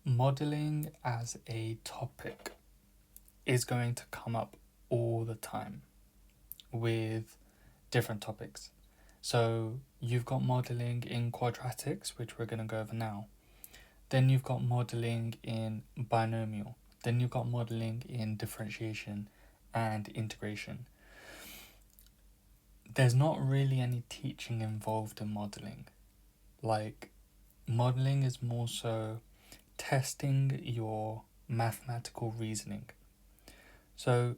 Modeling as a topic is going to come up all the time with different topics. So you've got modeling in quadratics, which we're going to go over now. Then you've got modeling in binomial. Then you've got modeling in differentiation and integration. There's not really any teaching involved in modeling. Like, modeling is more so testing your mathematical reasoning. So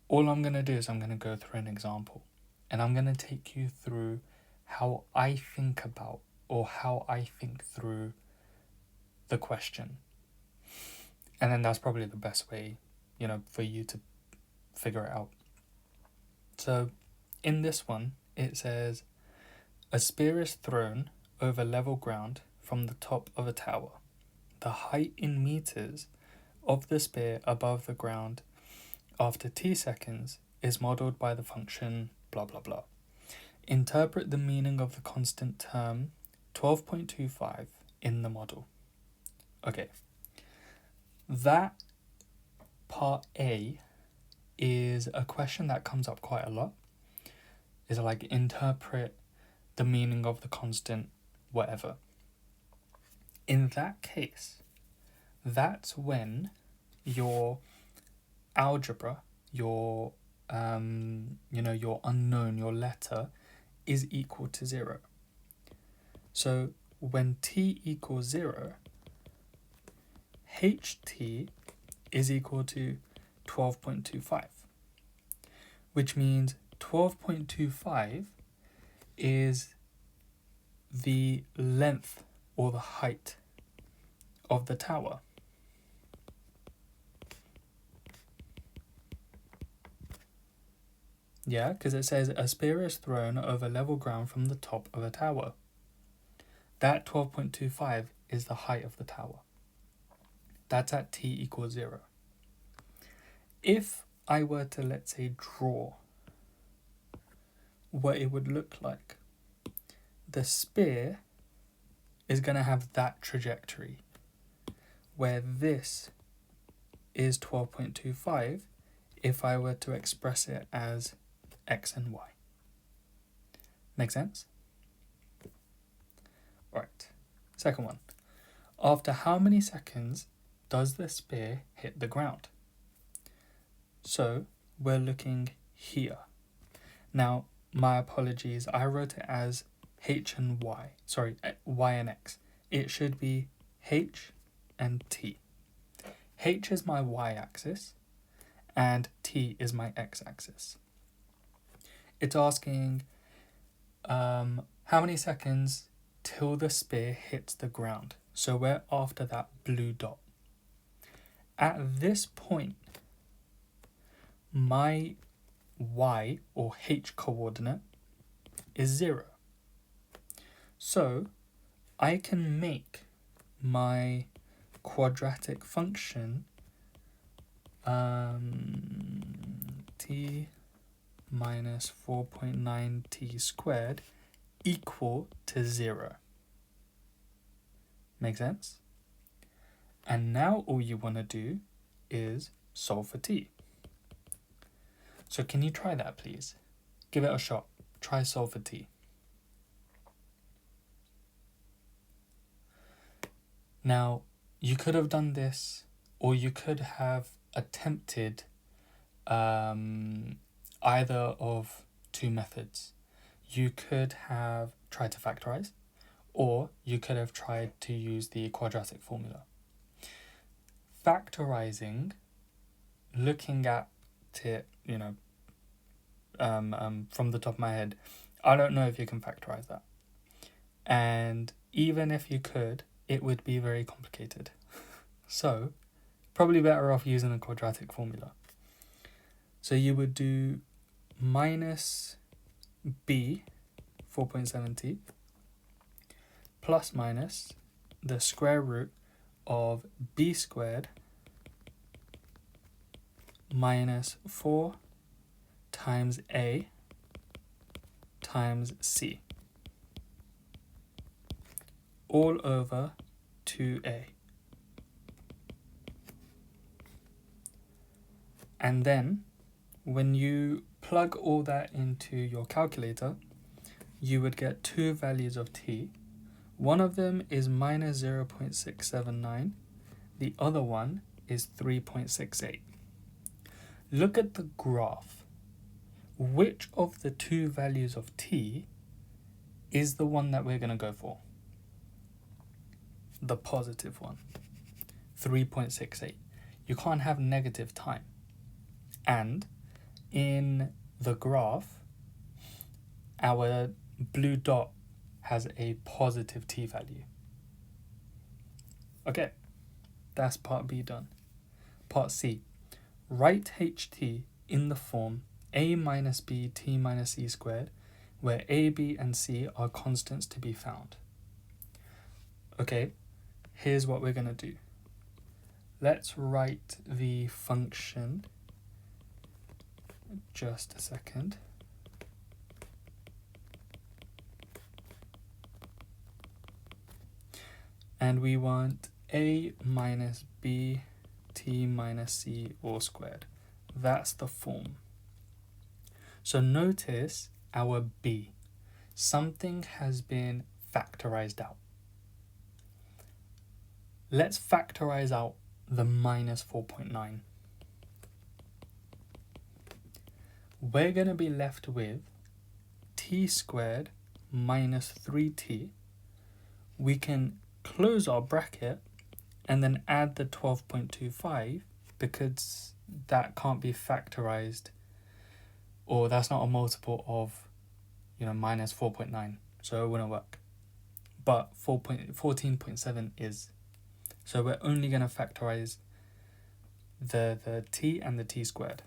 all I'm going to do is I'm going to go through an example, and I'm going to take you through how I think about, or how I think through the question. And then that's probably the best way, for you to figure it out. So in this one, it says, a spear is thrown over level ground from the top of a tower. The height in meters of the spear above the ground after t seconds is modeled by the function blah blah blah. Interpret the meaning of the constant term 12.25 in the model. Okay, that part A is a question that comes up quite a lot. Is like, interpret the meaning of the constant whatever. In that case, that's when your algebra, your your unknown, your letter, is equal to 0. So when t equals 0, ht is equal to 12.25, which means 12.25 is the length or the height of the tower. Yeah, because it says a spear is thrown over level ground from the top of a tower. That 12.25 is the height of the tower. That's at t equals 0. If I were to, let's say, draw what it would look like, the spear is going to have that trajectory, where this is 12.25 if I were to express it as x and y. Make sense? Right. Second one. After how many seconds does the spear hit the ground? So we're looking here. Now, my apologies, I wrote it as h and y. Sorry, y and x. It should be h and t. H is my y-axis and t is my x-axis. It's asking how many seconds till the spear hits the ground. So we're after that blue dot. At this point, my y or h coordinate is 0. So I can make my quadratic function t minus 4.9t squared equal to 0. Make sense? And now all you want to do is solve for t. So can you try that, please? Give it a shot. Try solve for t. Now, you could have done this, or you could have attempted either of two methods. You could have tried to factorize, or you could have tried to use the quadratic formula. Factorizing, looking at it, from the top of my head, I don't know if you can factorize that. And even if you could, it would be very complicated. So, probably better off using a quadratic formula. So you would do minus b, 4.7t, plus minus the square root of b squared minus 4 times a times c, all over 2a. And then when you plug all that into your calculator, you would get two values of t. One of them is minus 0.679. The other one is 3.68. Look at the graph. Which of the two values of t is the one that we're going to go for? The positive one, 3.68. You can't have negative time. And in the graph, our blue dot has a positive t value. Okay, that's part B done. Part C, write ht in the form a minus b t minus c squared, where a, b, and c are constants to be found. Okay, here's what we're going to do. Let's write the function. Just a second. And we want a minus b t minus c all squared. That's the form. So notice our b. Something has been factorized out. Let's factorize out the minus 4.9. We're going to be left with t squared minus 3t. We can close our bracket and then add the 12.25 because that can't be factorized, or that's not a multiple of, minus 4.9, so it wouldn't work. But 14.7 is. So we're only going to factorize the t and the t squared.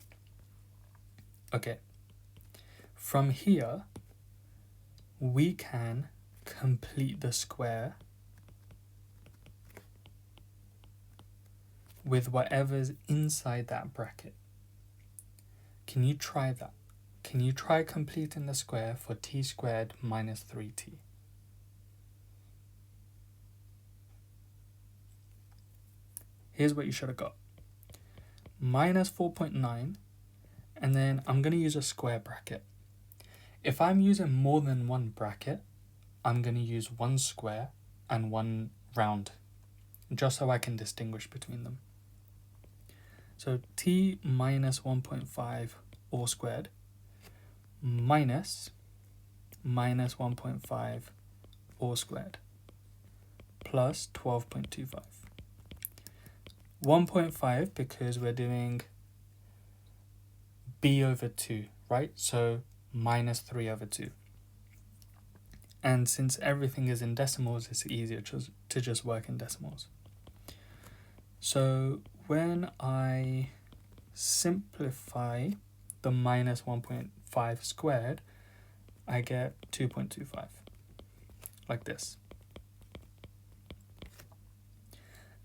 Okay. From here, we can complete the square with whatever's inside that bracket. Can you try that? Can you try completing the square for t squared minus 3t? Here's what you should have got. Minus 4.9, and then I'm going to use a square bracket. If I'm using more than one bracket, I'm going to use one square and one round, just so I can distinguish between them. So t minus 1.5 all squared minus 1.5 all squared plus 12.25. 1.5 because we're doing b over 2, right? So minus 3 over 2. And since everything is in decimals, it's easier to just work in decimals. So when I simplify the minus 1.5 squared, I get 2.25, like this.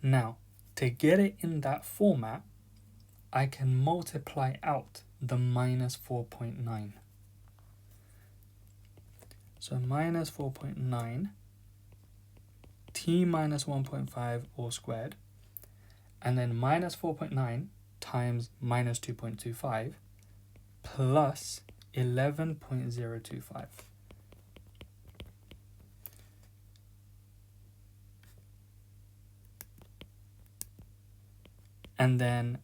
Now, to get it in that format, I can multiply out the minus 4.9. So minus 4.9 t minus 1.5 all squared, and then minus 4.9 times minus 2.25 plus 11.025. And then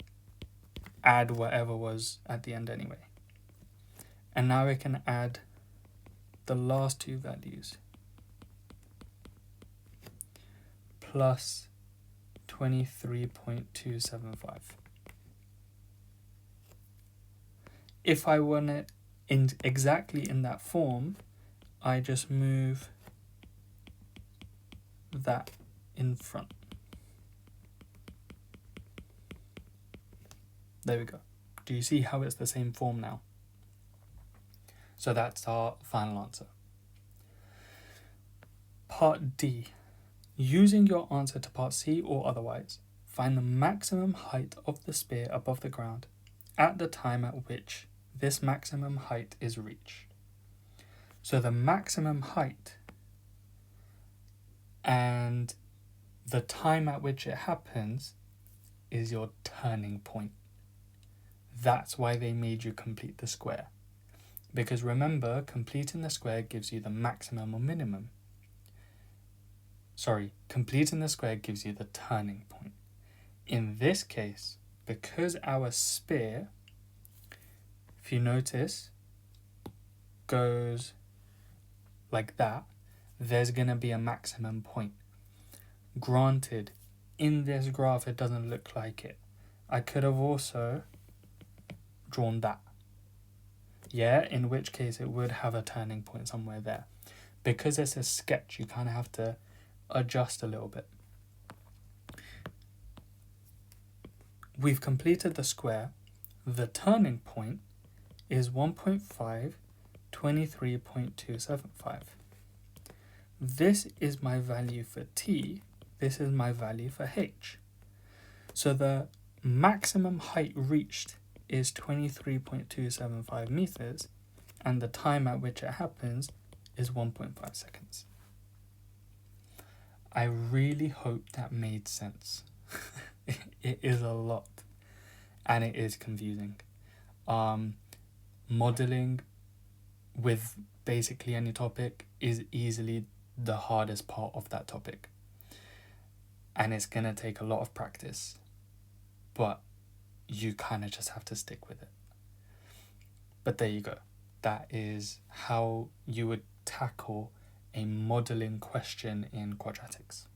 add whatever was at the end anyway. And now we can add the last two values. Plus 23.275. If I want it exactly in that form, I just move that in front. There we go. Do you see how it's the same form now? So that's our final answer. Part D. Using your answer to part C or otherwise, find the maximum height of the sphere above the ground at the time at which this maximum height is reached. So the maximum height and the time at which it happens is your turning point. That's why they made you complete the square. Because remember, completing the square gives you the maximum or minimum. Sorry, completing the square gives you the turning point. In this case, because our sphere, if you notice, goes like that, there's going to be a maximum point. Granted, in this graph, it doesn't look like it. I could have also drawn that. Yeah, in which case it would have a turning point somewhere there. Because it's a sketch, you kind of have to adjust a little bit. We've completed the square. The turning point is 1.5, 23.275. This is my value for t. This is my value for h. So the maximum height reached is 23.275 meters, and the time at which it happens is 1.5 seconds. I really hope that made sense. It is a lot, and it is confusing. Modeling with basically any topic is easily the hardest part of that topic, and it's going to take a lot of practice, but you kind of just have to stick with it. But there you go. That is how you would tackle a modeling question in quadratics.